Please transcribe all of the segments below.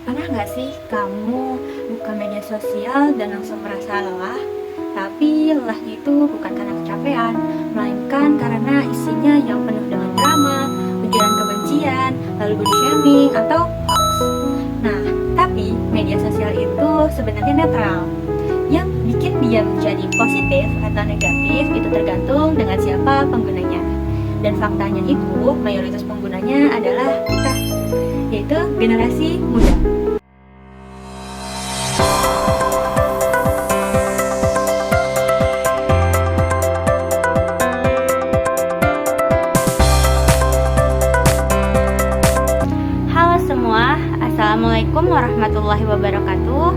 Pernah nggak sih kamu buka media sosial dan langsung merasa lelah? Tapi lelahnya itu bukan karena kecapean, melainkan karena isinya yang penuh dengan drama, ujaran kebencian, lalu body shaming, atau hoax. Nah, tapi media sosial itu sebenarnya netral. Yang bikin dia menjadi positif atau negatif itu tergantung dengan siapa penggunanya. Dan faktanya itu, mayoritas penggunanya adalah kita, yaitu generasi muda. Halo semua, Assalamualaikum warahmatullahi wabarakatuh.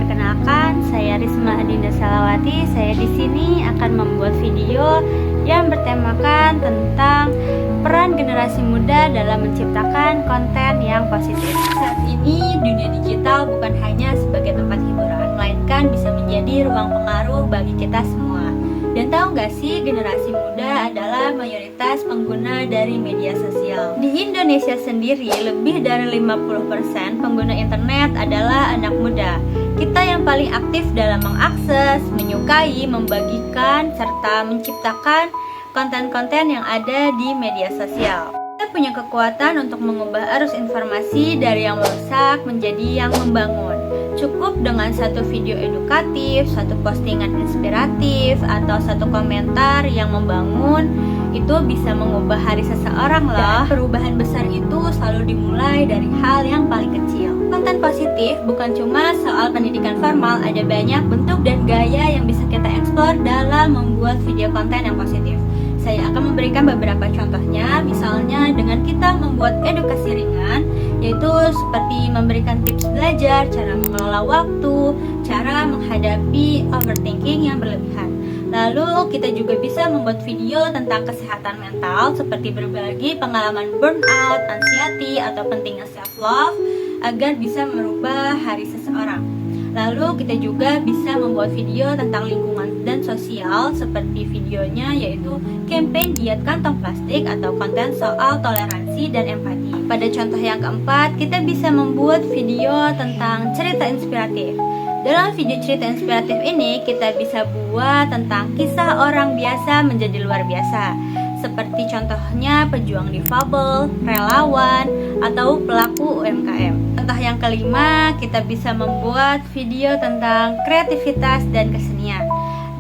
Perkenalkan, saya Risma Adinda Salawati. Saya di sini akan membuat video yang bertemakan tentang peran generasi muda dalam menciptakan konten yang positif. Saat ini dunia digital bukan hanya sebagai tempat hiburan, melainkan bisa menjadi ruang pengaruh bagi kita semua. Dan tahu gak sih, generasi muda adalah mayoritas pengguna dari media sosial. Di Indonesia sendiri, lebih dari 50% pengguna internet adalah anak muda. Kita yang paling aktif dalam mengakses, menyukai, membagikan, serta menciptakan konten-konten yang ada di media sosial. Kita punya kekuatan untuk mengubah arus informasi dari yang merusak menjadi yang membangun. Cukup dengan satu video edukatif, satu postingan inspiratif, atau satu komentar yang membangun, itu bisa mengubah hari seseorang loh. Dan perubahan besar itu selalu dimulai dari hal yang paling kecil. Konten positif bukan cuma soal pendidikan formal, ada banyak bentuk dan gaya yang bisa kita eksplor dalam membuat video konten yang positif. Saya akan memberikan beberapa contohnya, misalnya dengan kita membuat edukasi ringan, yaitu seperti memberikan tips belajar, cara mengelola waktu, cara menghadapi overthinking yang berlebihan. Lalu kita juga bisa membuat video tentang kesehatan mental, seperti berbagi pengalaman burnout, anxiety, atau pentingnya self-love, agar bisa merubah hari seseorang. Lalu kita juga bisa membuat video tentang lingkungan dan sosial, seperti videonya yaitu campaign diet kantong plastik atau konten soal toleransi dan empati. Pada contoh yang keempat, kita bisa membuat video tentang cerita inspiratif. Dalam video cerita inspiratif ini, kita bisa buat tentang kisah orang biasa menjadi luar biasa, seperti contohnya pejuang difabel, relawan, atau pelaku UMKM. Contoh yang kelima, kita bisa membuat video tentang kreativitas dan kesenian.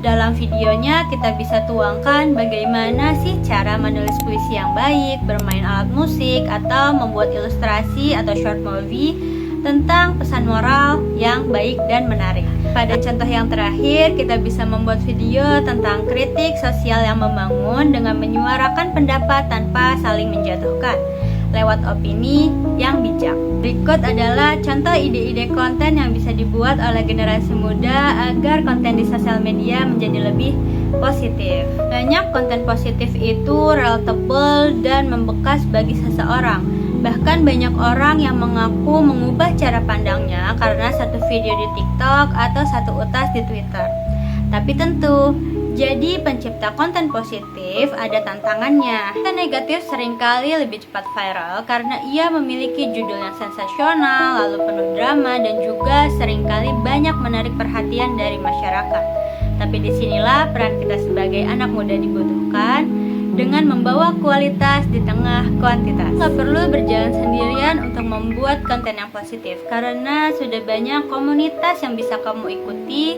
Dalam videonya kita bisa tuangkan bagaimana sih cara menulis puisi yang baik, bermain alat musik, atau membuat ilustrasi atau short movie tentang pesan moral yang baik dan menarik. Pada contoh yang terakhir, kita bisa membuat video tentang kritik sosial yang membangun dengan menyuarakan pendapat tanpa saling menjatuhkan lewat opini yang bijak. Berikut adalah contoh ide-ide konten yang bisa dibuat oleh generasi muda agar konten di sosial media menjadi lebih positif. Banyak konten positif itu relatable dan membekas bagi seseorang. Bahkan banyak orang yang mengaku mengubah cara pandangnya karena satu video di TikTok atau satu utas di Twitter. Tapi tentu, jadi pencipta konten positif ada tantangannya. Konten negatif seringkali lebih cepat viral karena ia memiliki judul yang sensasional, lalu penuh drama, dan juga seringkali banyak menarik perhatian dari masyarakat. Tapi disinilah peran kita sebagai anak muda dibutuhkan dengan membawa kualitas di tengah kuantitas. Nggak perlu berjalan sendirian untuk membuat konten yang positif, karena sudah banyak komunitas yang bisa kamu ikuti,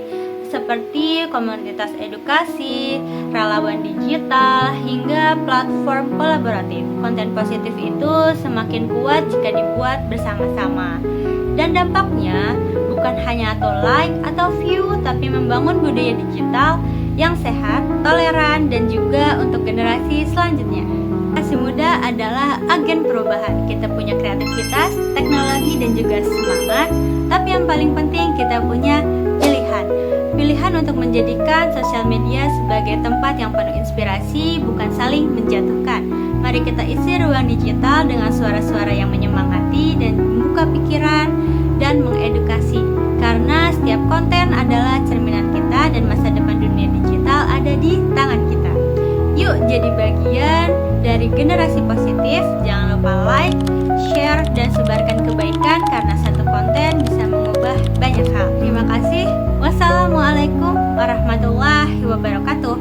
seperti komunitas edukasi, relawan digital, hingga platform kolaboratif. Konten positif itu semakin kuat jika dibuat bersama-sama. Dan dampaknya bukan hanya atau like atau view, tapi membangun budaya digital yang sehat, toleran, dan juga untuk generasi selanjutnya. Generasi muda adalah agen perubahan. Kita punya kreativitas, teknologi, dan juga semangat. Tapi yang paling penting, kita punya pilihan. Pilihan untuk menjadikan sosial media sebagai tempat yang penuh inspirasi, bukan saling menjatuhkan. Mari kita isi ruang digital dengan suara-suara yang menyemangati dan membuka pikiran dan mengedukasi. Karena setiap konten adalah cerminan kita dan masa depan dunia digital ada di tangan kita. Yuk jadi bagian dari generasi positif. Jangan lupa like, share, dan sebarkan kebaikan karena satu konten Wassalamualaikum warahmatullahi wabarakatuh.